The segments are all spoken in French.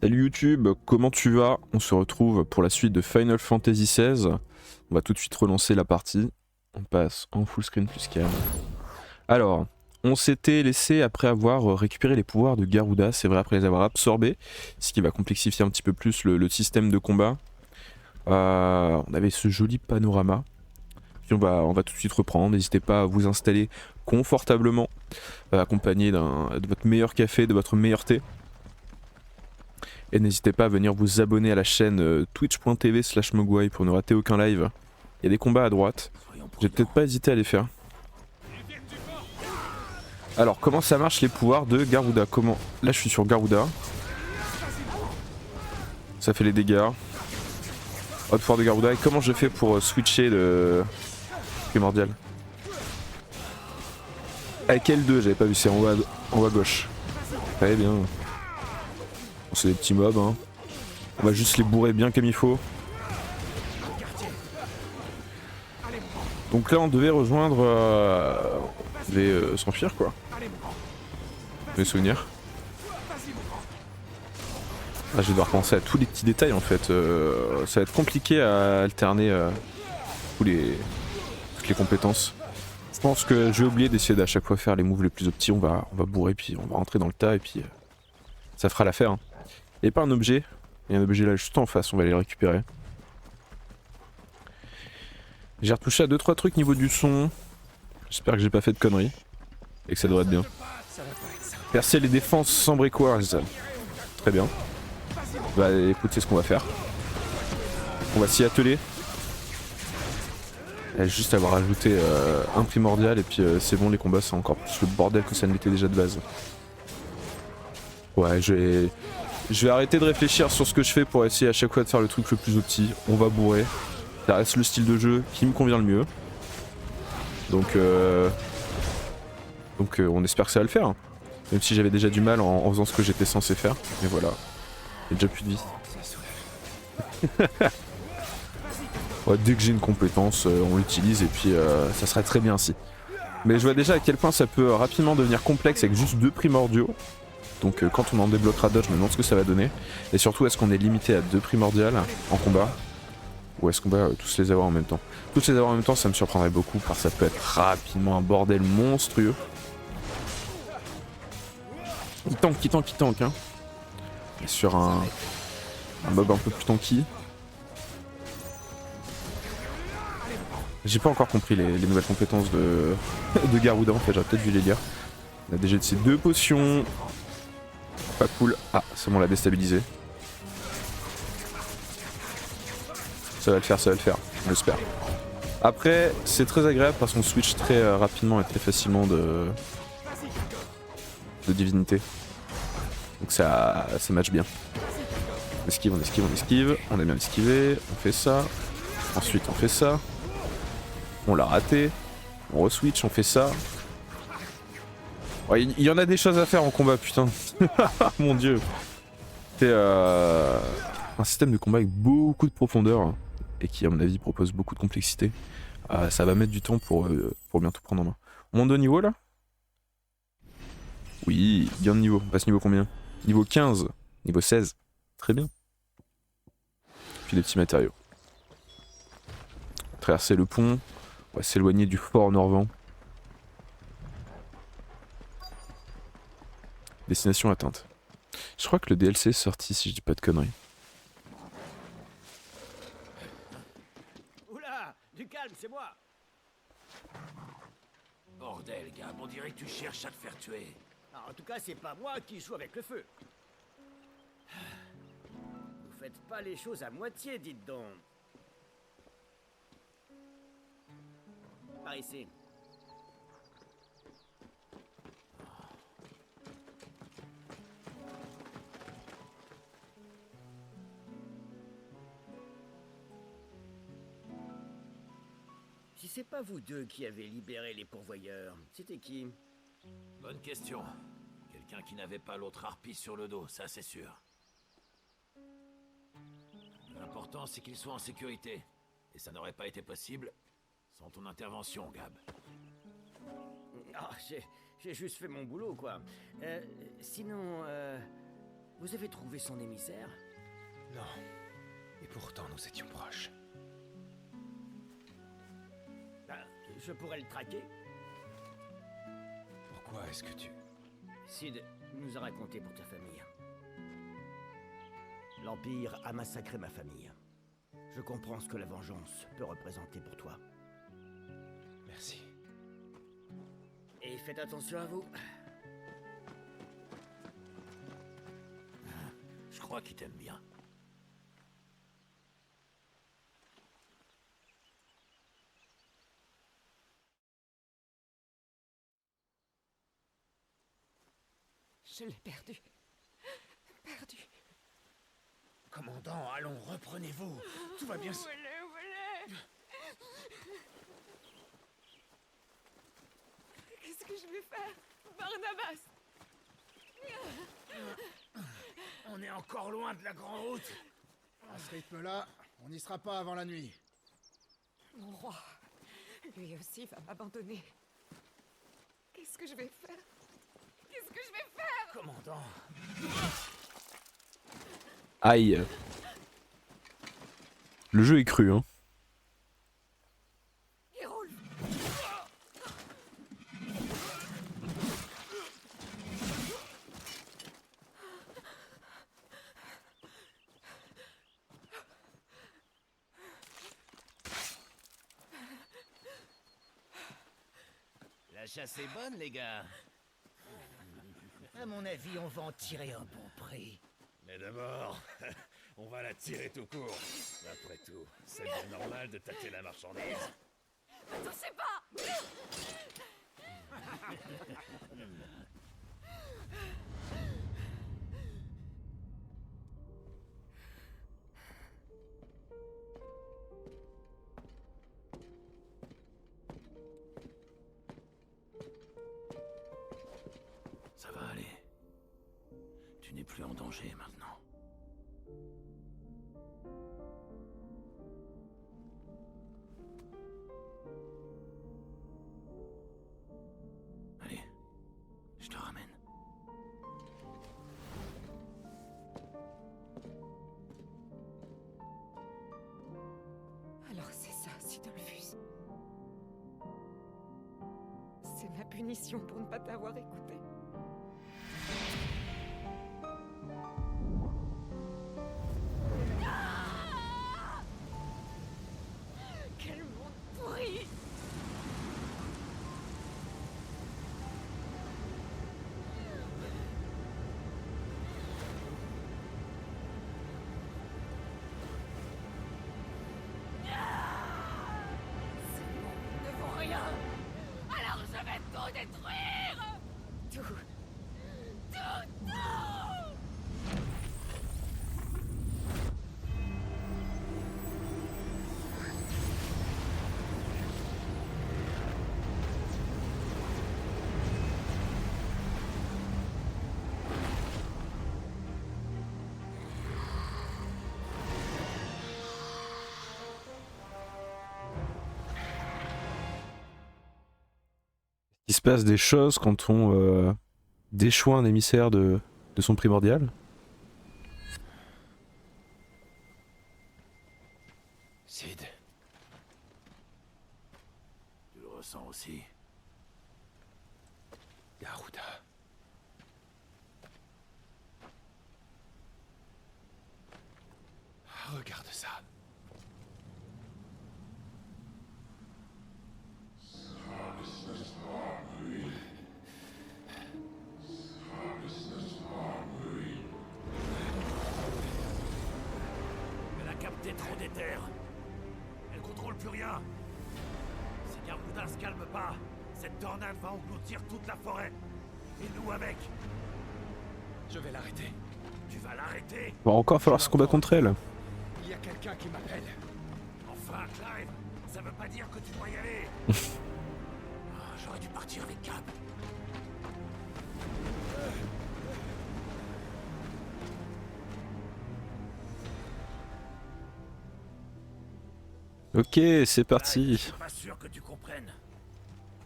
Salut YouTube, comment tu vas? On se retrouve pour la suite de Final Fantasy XVI. On va tout de suite relancer la partie. On passe en full screen plus calme. Alors, on s'était laissé après avoir récupéré les pouvoirs de Garuda, c'est vrai, après les avoir absorbés, ce qui va complexifier un petit peu plus le système de combat. On avait ce joli panorama. Puis on va tout de suite reprendre. N'hésitez pas à vous installer confortablement, accompagné de votre meilleur café, de votre meilleur thé. Et n'hésitez pas à venir vous abonner à la chaîne twitch.tv/mogwai pour ne rater aucun live. Il y a des combats à droite. J'ai peut-être pas hésité à les faire. Alors, comment ça marche les pouvoirs de Garuda? Comment... Là, je suis sur Garuda. Ça fait les dégâts. Autre pouvoir de Garuda. Et comment je fais pour switcher le primordial? Avec L2, j'avais pas vu, c'est en haut à gauche. Très bien. Bon, c'est des petits mobs, hein. On va juste les bourrer bien comme il faut. Donc là on devait rejoindre... on devait s'enfuir quoi. Mes souvenirs. Ah, je vais devoir penser à tous les petits détails en fait. Ça va être compliqué à alterner toutes les compétences. Je pense que je vais oublier d'essayer d'à chaque fois faire les moves les plus opti. On va bourrer puis on va rentrer dans le tas et puis ça fera l'affaire. Hein. Il n'y a pas un objet. Il y a un objet là juste en face, on va aller le récupérer. J'ai retouché à 2-3 trucs niveau du son. J'espère que j'ai pas fait de conneries. Et que ça devrait être bien. Percer les défenses sans bricoise. Très bien. Bah écoute, c'est ce qu'on va faire. On va s'y atteler. Il y a juste à avoir ajouté un primordial et puis c'est bon, les combats c'est encore plus le bordel que ça ne l'était déjà de base. Ouais, je vais arrêter de réfléchir sur ce que je fais pour essayer à chaque fois de faire le truc le plus opti. On va bourrer. Ça reste le style de jeu qui me convient le mieux. Donc on espère que ça va le faire. Hein. Même si j'avais déjà du mal en faisant ce que j'étais censé faire. Mais voilà. Il y a déjà plus de vie. Ouais, dès que j'ai une compétence, on l'utilise et puis ça serait très bien ainsi. Mais je vois déjà à quel point ça peut rapidement devenir complexe avec juste 2 primordiaux. Donc quand on en débloquera d'autres, je me demande ce que ça va donner. Et surtout, est-ce qu'on est limité à 2 primordiales en combat? Ou est-ce qu'on va tous les avoir en même temps? Tous les avoir en même temps, ça me surprendrait beaucoup, car ça peut être rapidement un bordel monstrueux. Il tank, hein. Et sur un mob un peu plus tanky. J'ai pas encore compris les nouvelles compétences de Garuda, en fait, j'aurais peut-être dû les lire. On a déjà de ces 2 potions. Pas cool. Ah, c'est bon, on l'a déstabilisé. Ça va le faire, on l'espère. Après, c'est très agréable parce qu'on switch très rapidement et très facilement de divinité. Donc ça match bien. On esquive, on esquive, on esquive. On a bien esquivé. On fait ça. Ensuite, on fait ça. On l'a raté. On reswitch, on fait ça. Ouais, il y en a des choses à faire en combat, putain. Mon dieu. C'est un système de combat avec beaucoup de profondeur. Hein, et qui, à mon avis, propose beaucoup de complexité. Ça va mettre du temps pour bien tout prendre en main. On monte de niveau là? Oui, gain de niveau. On passe niveau combien? Niveau 15. Niveau 16. Très bien. Puis des petits matériaux. Traverser le pont. On va s'éloigner du fort Norvent. Destination atteinte. Je crois que le DLC est sorti si je dis pas de conneries. Oula, du calme, c'est moi. Bordel, Gab, on dirait que tu cherches à te faire tuer. Alors, en tout cas, c'est pas moi qui joue avec le feu. Vous faites pas les choses à moitié, dites donc. Par ici. Si c'est pas vous deux qui avez libéré les pourvoyeurs, c'était qui? Bonne question. Quelqu'un qui n'avait pas l'autre harpie sur le dos, ça c'est sûr. L'important c'est qu'ils soient en sécurité. Et ça n'aurait pas été possible sans ton intervention, Gab. Ah, j'ai juste fait mon boulot, quoi. Sinon, Vous avez trouvé son émissaire? Non. Et pourtant, nous étions proches. Ah, je pourrais le traquer? Pourquoi est-ce que tu... Sid nous a raconté pour ta famille. L'Empire a massacré ma famille. Je comprends ce que la vengeance peut représenter pour toi. Merci. Et faites attention à vous. Je crois qu'il t'aime bien. Je l'ai perdu. Perdu. Commandant, allons, reprenez-vous. Tout va bien se... Où elle est? Qu'est-ce que je vais faire? Barnabas! On est encore loin de la grande route. À ce rythme-là, on n'y sera pas avant la nuit. Mon roi, lui aussi va m'abandonner. Qu'est-ce que je vais faire? Qu'est-ce que je vais faire? Commandant. Aïe. Le jeu est cru, hein. Hérolf! La chasse est bonne, les gars. À mon avis, on va en tirer un bon prix. Mais d'abord, on va la tirer tout court. Après tout, c'est bien normal de tâter la marchandise. Ne touchez pas! Ça va aller. Tu n'es plus en danger maintenant. Allez, je te ramène. Alors c'est ça, Sidolphus. C'est ma punition pour ne pas t'avoir écouté. Ah! Quel monde pourri! Ces mondes ne vaut rien! Alors je vais tout détruire! Tout! Tout! Il se passe des choses quand on déchoit un émissaire de son primordial. Sid, Tu le ressens aussi. Garuda. Regarde ça. Elle a capté trop d'éther. Elle contrôle plus rien. Si Garuda se calme pas, cette tornade va engloutir toute la forêt. Et nous avec. Je vais l'arrêter. Tu vas l'arrêter? Va encore falloir se combattre contre elle. Il y a quelqu'un qui m'appelle. Enfin, Clive, ça veut pas dire que tu dois y aller. Ah, j'aurais dû partir avec Cap. Ok, c'est Je parti. suis pas sûr que tu comprennes.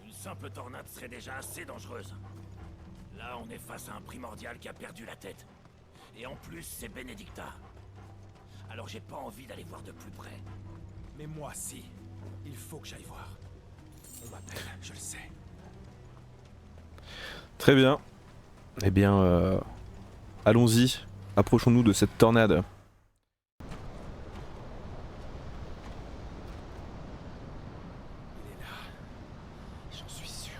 Une simple tornade serait déjà assez dangereuse. Là, on est face à un primordial qui a perdu la tête. Et en plus, c'est Benedicta. Alors j'ai pas envie d'aller voir de plus près. Mais moi, si. Il faut que j'aille voir. On m'appelle, je le sais. Très bien. Eh bien, allons-y. Approchons-nous de cette tornade. Il est là. J'en suis sûr.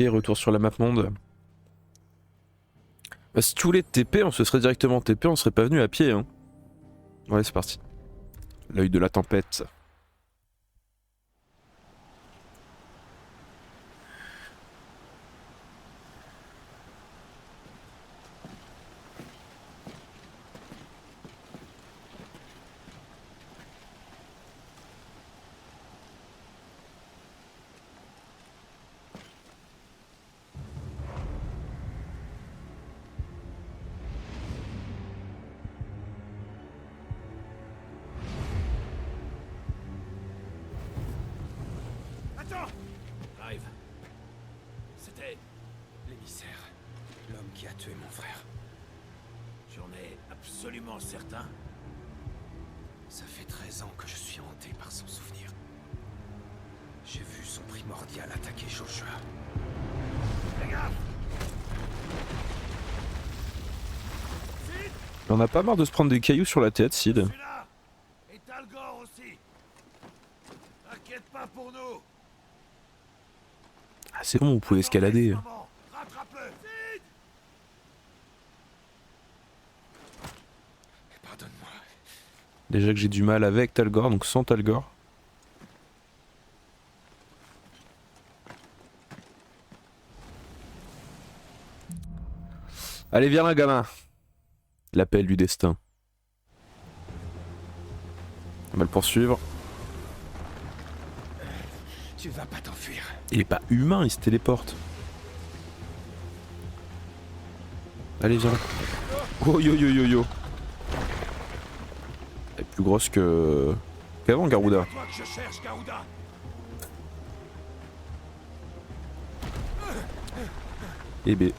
Et retour sur la map monde. Bah, si tu voulais TP, on se serait directement TP, on serait pas venu à pied. Hein. Ouais, c'est parti. L'œil de la tempête. Attends! Clive. C'était... L'émissaire. L'homme qui a tué mon frère. J'en ai absolument certain. Ça fait 13 ans que je suis hanté par son souvenir. J'ai vu son primordial attaquer Joshua. Fais gaffe! On a pas marre de se prendre des cailloux sur la tête, Sid. Celui-là! Et Talgor aussi! T'inquiète pas pour nous! Ah, c'est bon, vous pouvez escalader. Rattrape-le! Sid! Pardonne-moi. Déjà que j'ai du mal avec Talgor, donc sans Talgor. Allez, viens là, gamin. L'appel du destin. On va le poursuivre. Tu vas pas t'enfuir. Il est pas humain, il se téléporte. Allez, viens là. Oh yo yo yo yo. Elle est plus grosse que... qu'avant, Garuda. Toi que je cherche, Garuda! Eh B.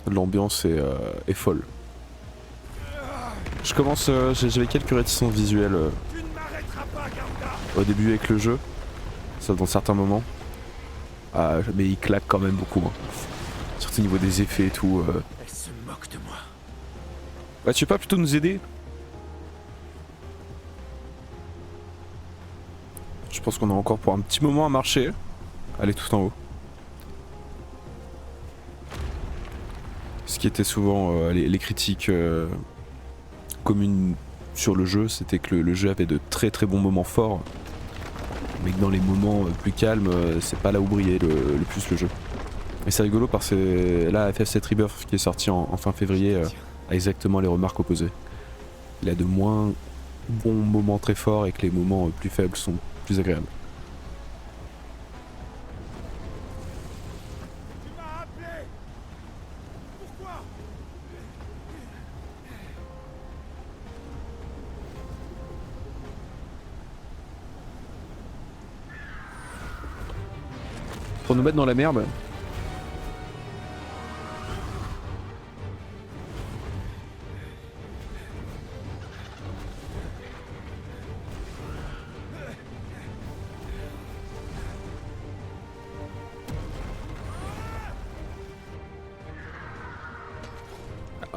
L'ambiance est folle. Je commence, j'avais quelques réticences visuelles Tu ne m'arrêteras pas, Garuda! au début avec le jeu, sauf dans certains moments. Ah, mais il claque quand même beaucoup. Hein. Surtout au niveau des effets et tout. Elle se moque de moi. Ouais, tu veux pas plutôt nous aider? Je pense qu'on a encore pour un petit moment à marcher. Allez, tout en haut. Ce qui était souvent les critiques communes sur le jeu, c'était que le jeu avait de très très bons moments forts, mais que dans les moments plus calmes, c'est pas là où brillait le plus le jeu. Et c'est rigolo parce que là, FF7 Rebirth qui est sorti en fin février a exactement les remarques opposées. Il a de moins bons moments très forts et que les moments plus faibles sont plus agréables. Tu m'as appelé! Pourquoi? Pour nous mettre dans la merde.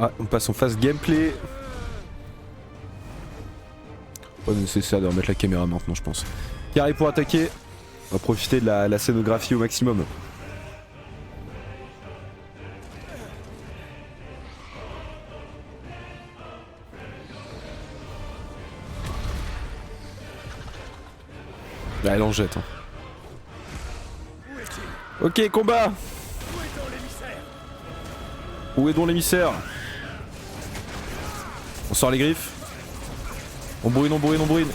Ah, on passe en phase gameplay. Pas nécessaire de remettre la caméra maintenant, je pense. Carré pour attaquer. On va profiter de la scénographie au maximum. Là, elle en jette. Hein. Ok, combat. Où est donc l'émissaire? On sort les griffes. On bourrine, on bourrine, on bourrine.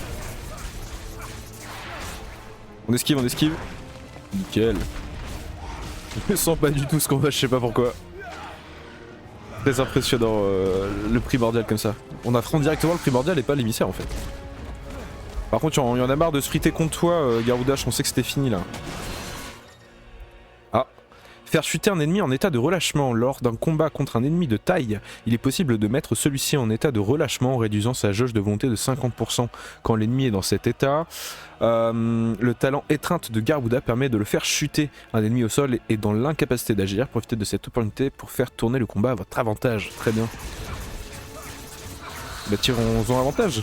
On esquive, on esquive. Nickel. Je sens pas du tout ce combat, je sais pas pourquoi. Très impressionnant le primordial comme ça. On affronte directement le primordial et pas l'émissaire en fait. Par contre, il y en a marre de se friter contre toi, Garuda, je pensais que c'était fini là. Ah. Faire chuter un ennemi en état de relâchement. Lors d'un combat contre un ennemi de taille, il est possible de mettre celui-ci en état de relâchement en réduisant sa jauge de volonté de 50%. Quand l'ennemi est dans cet état, le talent étreinte de Garuda permet de le faire chuter. Un ennemi au sol est dans l'incapacité d'agir. Profitez de cette opportunité pour faire tourner le combat à votre avantage. Très bien. Bah tirons-en avantage.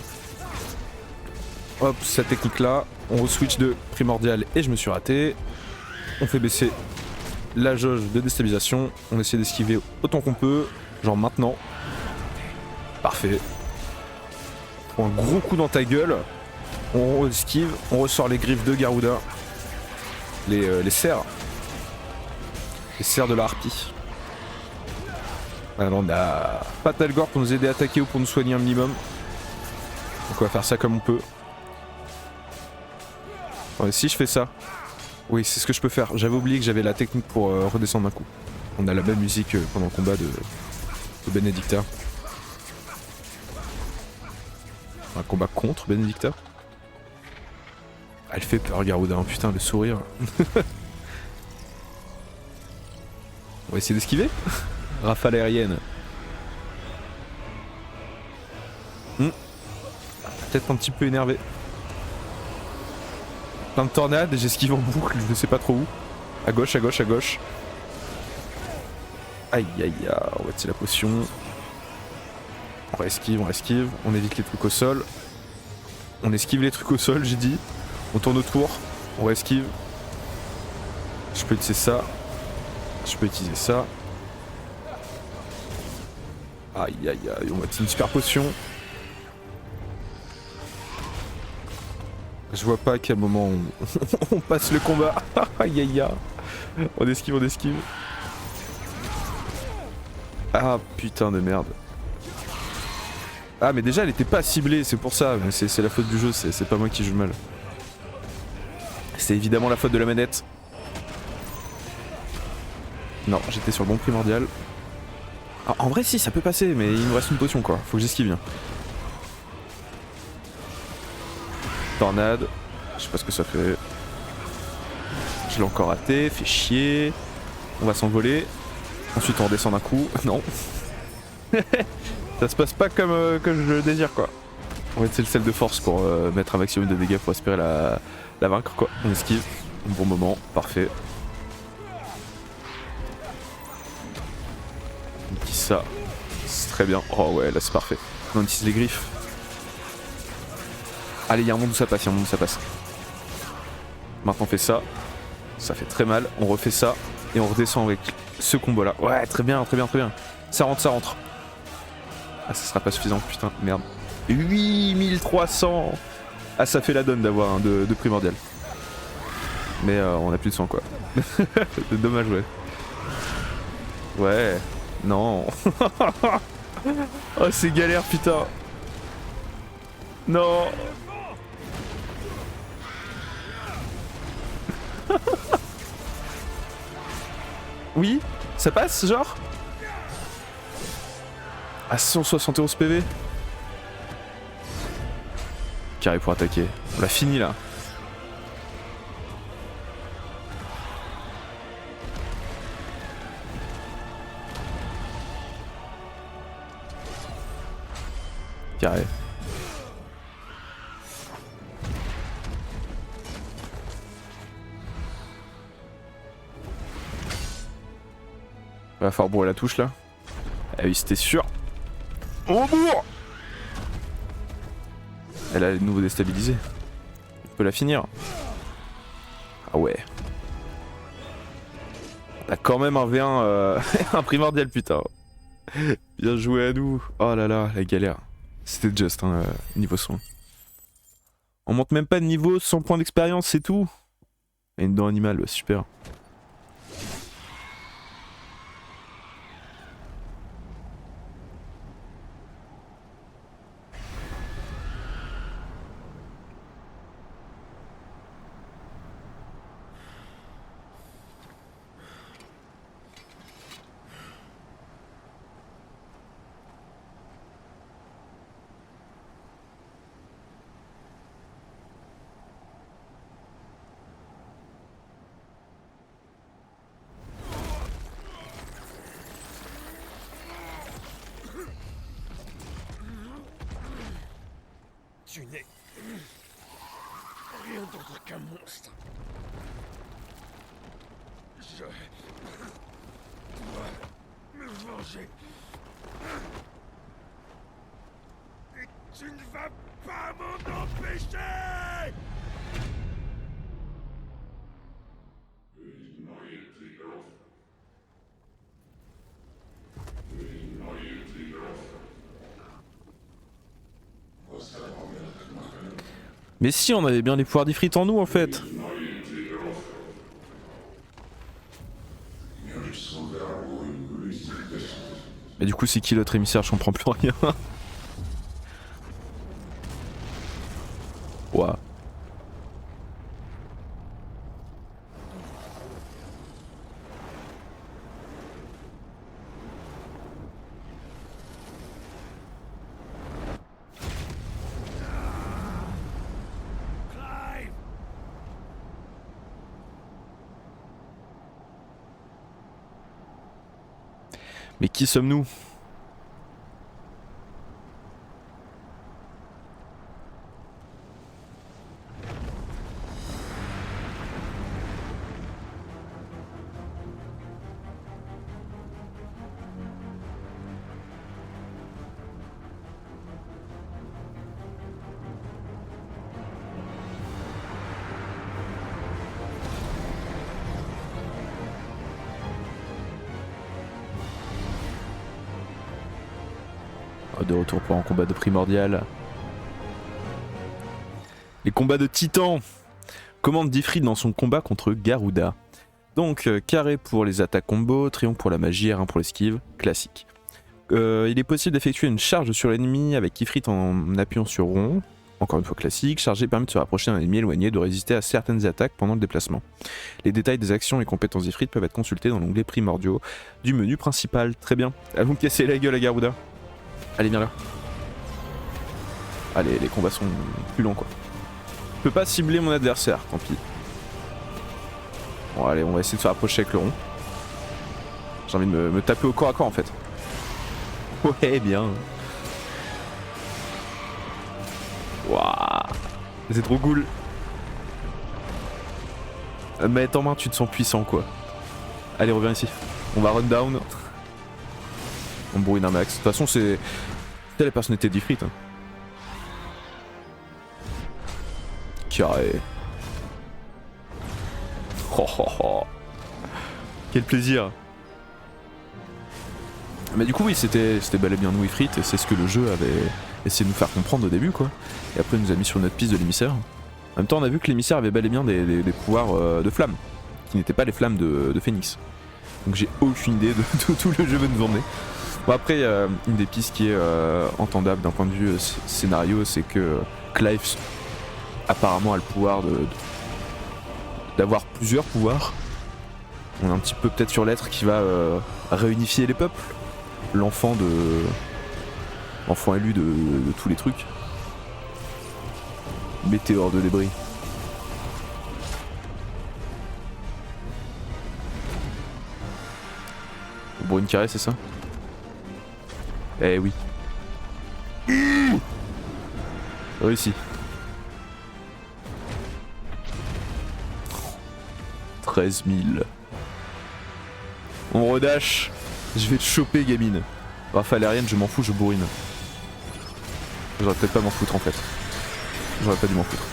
Hop, cette technique là, on switch de primordial et je me suis raté. On fait baisser la jauge de déstabilisation, on essaie d'esquiver autant qu'on peut, genre maintenant. Parfait. On prend un gros coup dans ta gueule, on esquive, on ressort les griffes de Garuda. Les serres. Les serres de la harpie. Alors on a pas Talgor pour nous aider à attaquer ou pour nous soigner un minimum. Donc on va faire ça comme on peut. Ouais, si je fais ça. Oui, c'est ce que je peux faire. J'avais oublié que j'avais la technique pour redescendre d'un coup. On a la même musique pendant le combat de Benedicta. Un combat contre Benedicta. Elle fait peur, Garuda, hein, putain, le sourire. On va essayer d'esquiver. Rafale aérienne. Peut-être un petit peu énervé. Plein de tornades, j'esquive en boucle, je ne sais pas trop où. À gauche, à gauche, à gauche. Aïe aïe aïe, on va tirer la potion. On esquive, on évite les trucs au sol. On esquive les trucs au sol, j'ai dit. On tourne autour, on esquive. Je peux utiliser ça. Je peux utiliser ça. Aïe aïe aïe, on va utiliser une super potion. Je vois pas à quel moment on passe le combat. Aïe aïe aïe. On esquive, on esquive. Ah putain de merde. Ah mais déjà elle était pas ciblée, c'est pour ça. C'est la faute du jeu, c'est pas moi qui joue mal. C'est évidemment la faute de la manette. Non, j'étais sur le bon primordial. Ah, en vrai si, ça peut passer, mais il me reste une potion quoi. Faut que j'esquive bien. Tornade, je sais pas ce que ça fait. Je l'ai encore raté, fait chier. On va s'envoler. Ensuite on redescend d'un coup. Non. Ça se passe pas comme je le désire quoi. On va utiliser le sel de force pour mettre un maximum de dégâts pour espérer la vaincre quoi. On esquive. Bon moment, parfait. On utilise ça. C'est très bien. Oh ouais, là c'est parfait. On utilise les griffes. Allez, il y a un monde où ça passe, Maintenant on fait ça. Ça fait très mal. On refait ça. Et on redescend avec ce combo là. Ouais, très bien, très bien, très bien. Ça rentre, ça rentre. Ah, ça sera pas suffisant, putain, merde. 8300. Ah, ça fait la donne d'avoir un de primordial. Mais on a plus de sang quoi. C'est dommage, ouais. Ouais. Non. Oh, c'est galère, putain. Non. Oui, ça passe genre. À 171 PV. Carré pour attaquer. On l'a fini là. Carré. Va falloir bourrer la touche là. Ah oui, c'était sûr. On bourre. Elle a de nouveau déstabilisé. On peut la finir. Ah ouais. On a quand même un V1 un primordial putain. Bien joué à nous. Oh là là, la galère. C'était juste hein, niveau soin. On monte même pas de niveau, 100 points d'expérience, c'est tout. Et une dent animale, ouais, super. Tu n'es rien d'autre qu'un monstre. Je dois me venger. Et tu ne vas pas m'en empêcher! Mais si, on avait bien les pouvoirs d'Ifrit en nous en fait. Mais du coup c'est qui l'autre émissaire? Je comprends plus rien. Ouah. Clive! Mais qui sommes-nous? De retour pour un combat de primordial. Les combats de titans. Commande d'Ifrit dans son combat contre Garuda. Donc carré pour les attaques combo, triangle pour la magie, R1 pour l'esquive, classique. Il est possible d'effectuer une charge sur l'ennemi avec Ifrit en appuyant sur rond. Encore une fois classique, chargé permet de se rapprocher d'un ennemi éloigné, de résister à certaines attaques pendant le déplacement. Les détails des actions et compétences d'Ifrit peuvent être consultés dans l'onglet primordiaux du menu principal. Très bien. Allons casser la gueule à Garuda. Allez, viens là. Allez, les combats sont plus longs quoi. Je peux pas cibler mon adversaire, tant pis. Bon allez, on va essayer de se rapprocher avec le rond. J'ai envie de me taper au corps à corps en fait. Ouais, bien. Waouh, c'est trop cool. Mettre en main, tu te sens puissant quoi. Allez, reviens ici. On va run down. On bourrine un max. De toute façon, c'est la personnalité d'Ifrit. Hein. Carré. Oh, oh, oh. Quel plaisir. Mais du coup, oui, c'était bel et bien nous Ifrit, et c'est ce que le jeu avait essayé de nous faire comprendre au début, quoi. Et après, il nous a mis sur notre piste de l'émissaire. En même temps, on a vu que l'émissaire avait bel et bien des pouvoirs de flamme, qui n'étaient pas les flammes de Phoenix. Donc j'ai aucune idée de tout le jeu veut nous emmener. Bon après, une des pistes qui est entendable d'un point de vue scénario, c'est que Clive apparemment a le pouvoir d'avoir plusieurs pouvoirs. On est un petit peu peut-être sur l'être qui va réunifier les peuples. L'enfant élu de tous les trucs. Météore de débris. Brune carré, c'est ça? Eh oui. Réussi. 13 000. On redash. Je vais te choper, gamine. Rafale aérienne, je m'en fous, je bourrine. J'aurais peut-être pas m'en foutre en fait. J'aurais pas dû m'en foutre.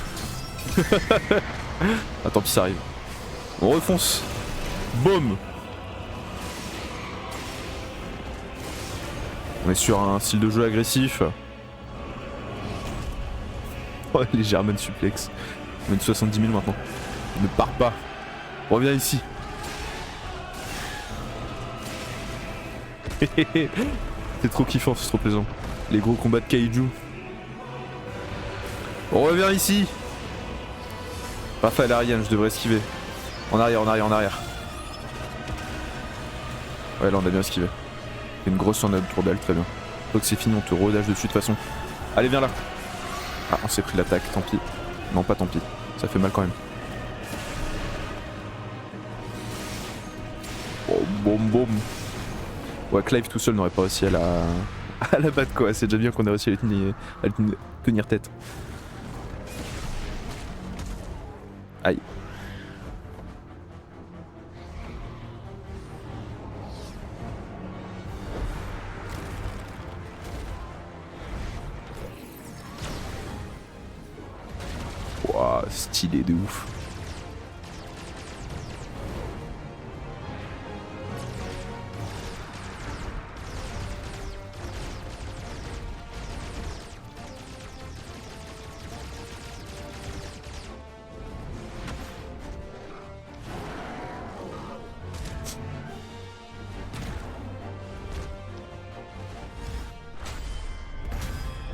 Ah tant pis, ça arrive. On refonce. Boum. On est sur un style de jeu agressif. Oh, les German suplex. On est de 70 000 maintenant. Ne pars pas. Reviens ici. C'est trop kiffant, c'est trop plaisant. Les gros combats de kaiju. On revient ici. Rafale Ariane, je devrais esquiver. En arrière, en arrière, en arrière. Ouais, là on a bien esquivé. Une grosse tornade autour d'elle, très bien. Donc c'est fini, on te rodage dessus de toute façon. Allez, viens là. Ah, on s'est pris l'attaque, tant pis. Non, pas tant pis. Ça fait mal quand même. Oh, boum boum. Ouais, Clive tout seul n'aurait pas réussi à à la batte quoi, c'est déjà bien qu'on ait réussi à les tenir tête. Aïe. Wouah, stylé de ouf.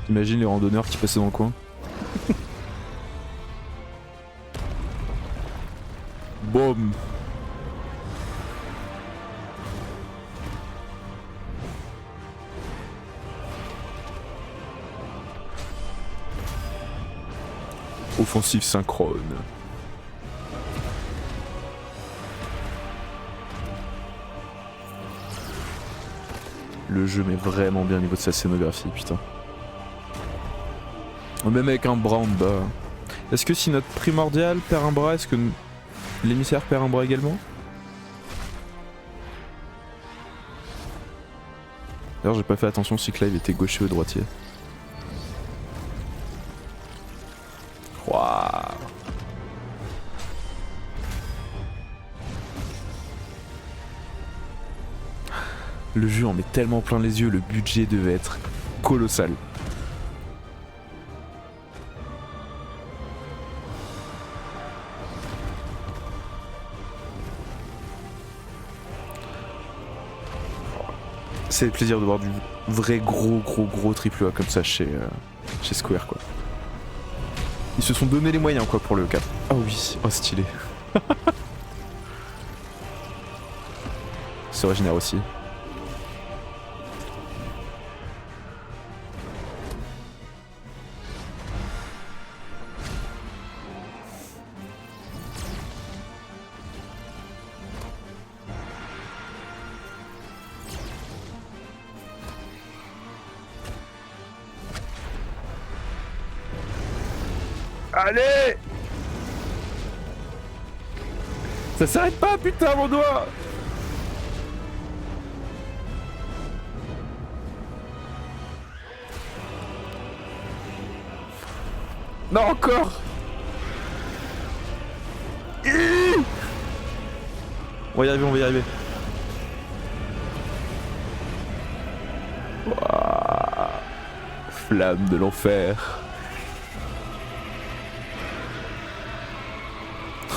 Imagine les randonneurs qui passaient dans le coin. Boum. Offensive synchrone. Le jeu met vraiment bien au niveau de sa scénographie, putain. Même avec un bras en bas. Est-ce que si notre primordial perd un bras, est-ce que l'émissaire perd un bras également? D'ailleurs j'ai pas fait attention si Clive était gaucher ou droitier. Waouh. Le jeu en met tellement plein les yeux, le budget devait être colossal. C'est le plaisir de voir du vrai gros triple A comme ça chez Square quoi. Ils se sont donné les moyens quoi pour le 4. Ah oui, oh stylé. C'est originaire aussi. Allez! Ça s'arrête pas, putain, mon doigt! Non, encore! On va y arriver, on va y arriver. Ouah. Flamme de l'enfer.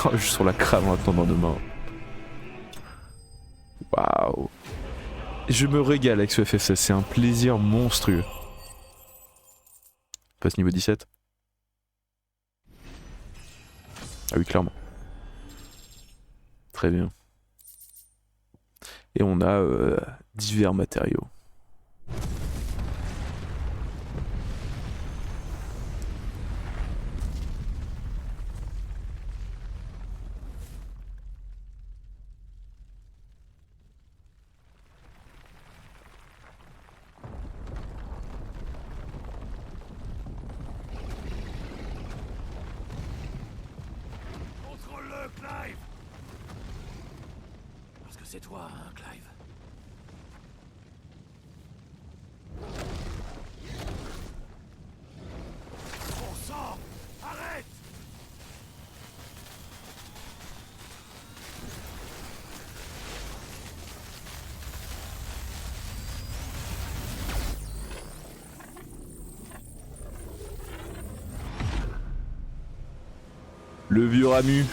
Oh, juste sur la crame en attendant demain. Waouh. Je me régale avec ce FF16, c'est un plaisir monstrueux. Passe niveau 17. Ah oui, clairement. Très bien. Et on a divers matériaux. Contrôle-le, Clive! Parce que c'est toi, hein, Clive. Bon sang! Arrête! Le vieux Ramu.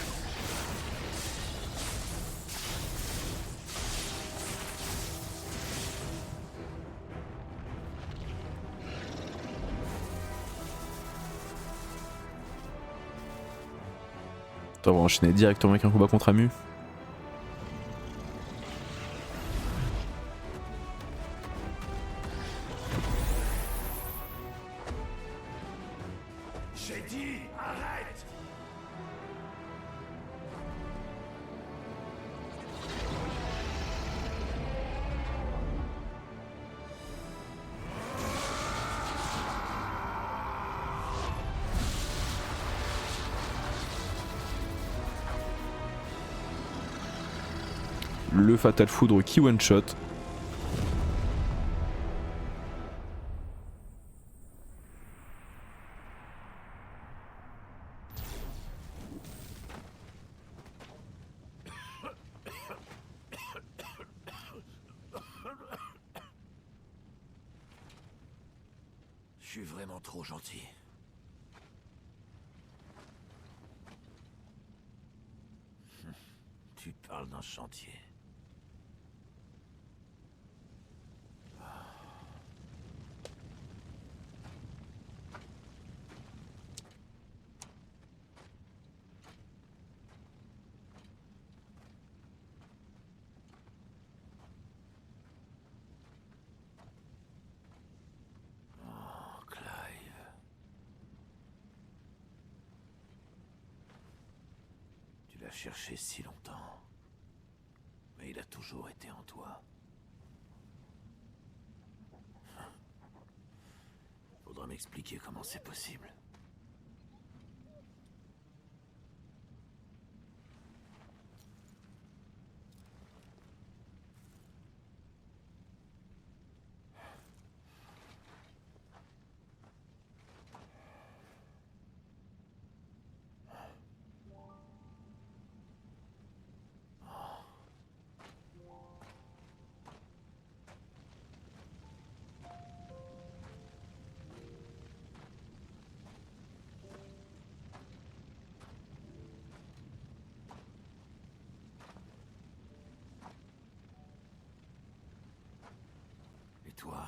Attends, on va enchaîner directement avec un combat contre Ramu. J'ai dit, arrête! le Fatal Foudre qui one-shot. Je suis vraiment trop gentil. Tu parles d'un chantier. Oh, Clive. Tu l'as cherché si longtemps. Mais il a toujours été en toi. Faudra m'expliquer comment c'est possible. Et toi?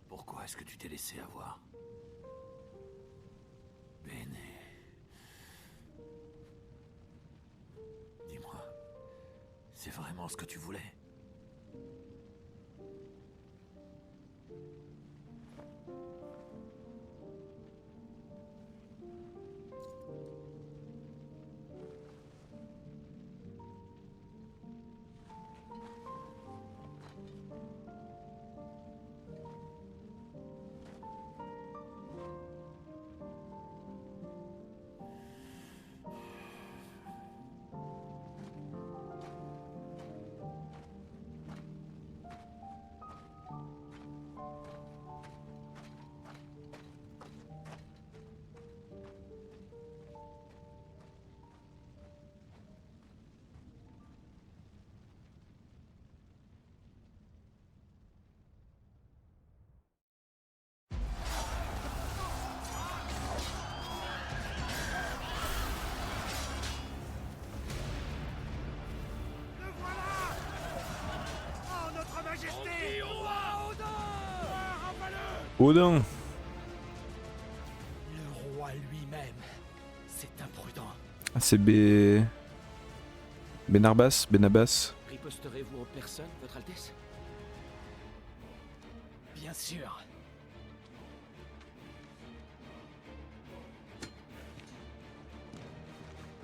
Pourquoi est-ce que tu t'es laissé avoir? Bene. Dis-moi, c'est vraiment ce que tu voulais? Odin. Le roi lui-même. C'est imprudent. Ah, c'est Benarbas. Riposterez-vous en personne, Votre Altesse? Bien sûr.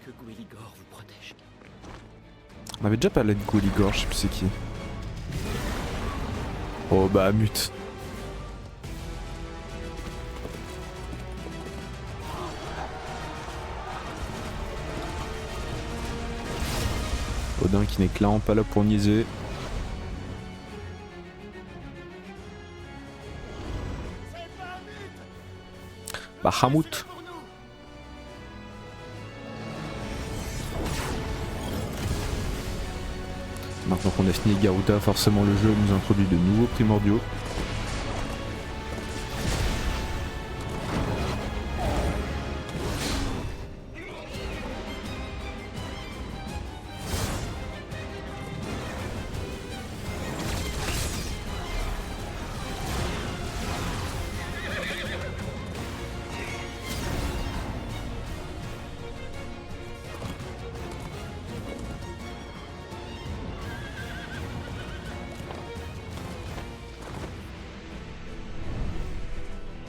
Que Gweligor vous protège. On avait déjà parlé de Gweligor, je sais plus c'est qui. Oh bah mute. Odin qui n'est clairement pas là pour niaiser. Bahamut. Maintenant qu'on a fini Garuda, forcément le jeu nous introduit de nouveaux primordiaux.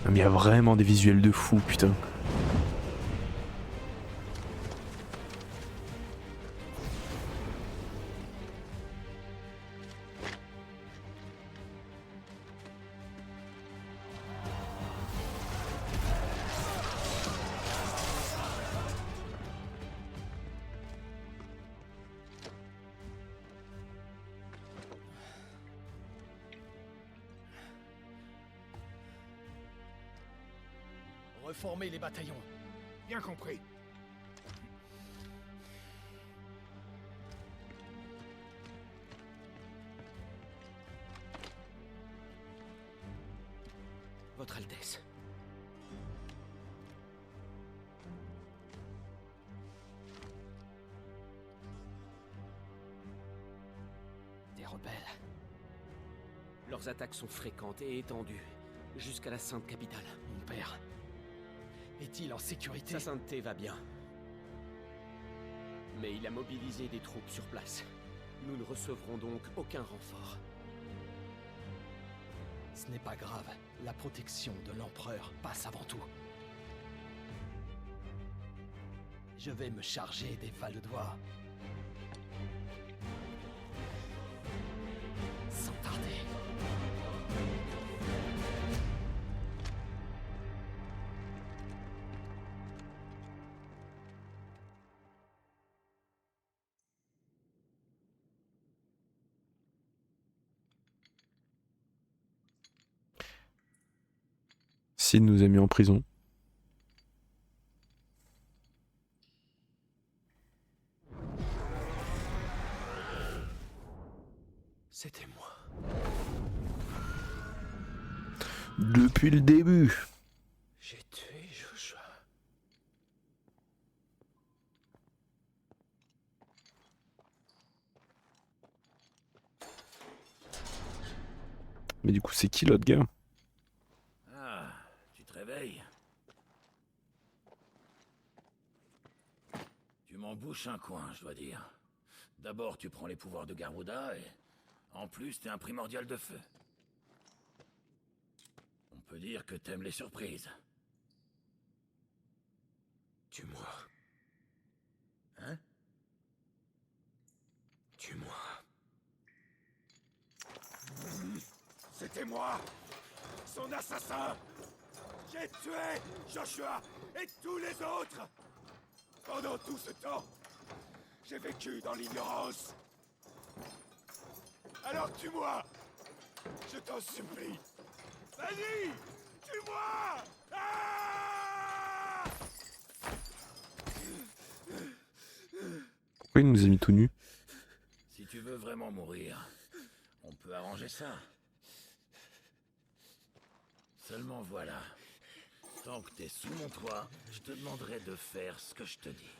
Mais il y a vraiment des visuels de fou, putain. reformer les bataillons. Bien compris. Votre Altesse. Des rebelles. Leurs attaques sont fréquentes et étendues, jusqu'à la Sainte Capitale. Mon père est-il en sécurité? Sa sainteté va bien. Mais il a mobilisé des troupes sur place. Nous ne recevrons donc aucun renfort. Ce n'est pas grave. La protection de l'empereur passe avant tout. Je vais me charger des Valedois. Sans tarder. Sid nous a mis en prison. C'était moi. Depuis le début. J'ai tué Joshua. Mais du coup, c'est qui l'autre gars? Ah, tu te réveilles. Tu m'en bouches un coin, je dois dire. D'abord, tu prends les pouvoirs de Garuda et... En plus, t'es un primordial de feu. On peut dire que t'aimes les surprises. Tue-moi. Hein? Tue-moi. C'était moi, son assassin. J'ai tué Joshua et tous les autres. Pendant tout ce temps, j'ai vécu dans l'ignorance. Alors tue-moi. Je t'en supplie. Vas-y, tue-moi. Ah! Pourquoi il nous a mis tout nus? Si tu veux vraiment mourir, on peut arranger ça. Seulement voilà. Tant que t'es sous mon toit, je te demanderai de faire ce que je te dis.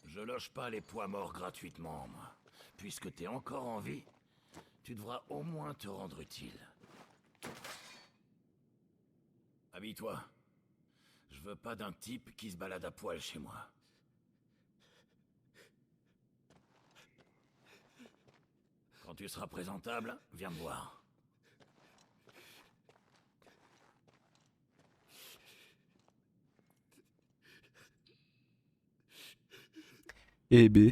Je loge pas les poids morts gratuitement, moi. Puisque t'es encore en vie, tu devras au moins te rendre utile. Habille-toi. Je veux pas d'un type qui se balade à poil chez moi. Quand tu seras présentable, viens me voir. Eh B.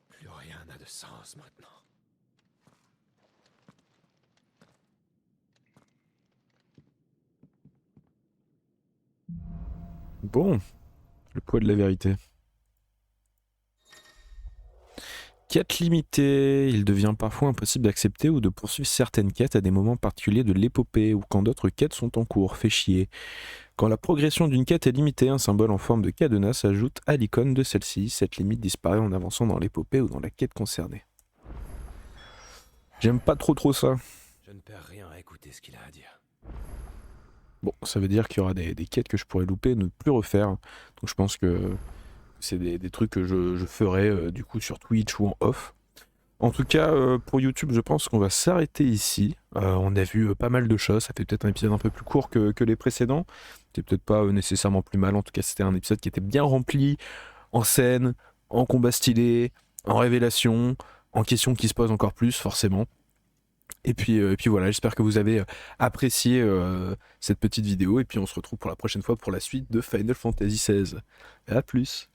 Plus rien n'a de sens maintenant. Bon, le poids de la vérité. Quête limitée. Il devient parfois impossible d'accepter ou de poursuivre certaines quêtes à des moments particuliers de l'épopée ou quand d'autres quêtes sont en cours. Fait chier. Quand la progression d'une quête est limitée, un symbole en forme de cadenas s'ajoute à l'icône de celle-ci. Cette limite disparaît en avançant dans l'épopée ou dans la quête concernée. J'aime pas trop ça. Je ne perds rien à écouter ce qu'il a à dire. Bon, ça veut dire qu'il y aura des quêtes que je pourrais louper et ne plus refaire. Donc je pense que c'est des trucs que je ferai du coup sur Twitch ou en off. En tout cas, pour YouTube, je pense qu'on va s'arrêter ici. On a vu pas mal de choses. Ça fait peut-être un épisode un peu plus court que les précédents. C'est peut-être pas nécessairement plus mal. En tout cas, c'était un épisode qui était bien rempli en scène, en combat stylé, en révélation, en questions qui se posent encore plus, forcément. Et puis voilà, j'espère que vous avez apprécié cette petite vidéo. Et puis on se retrouve pour la prochaine fois pour la suite de Final Fantasy XVI. À plus.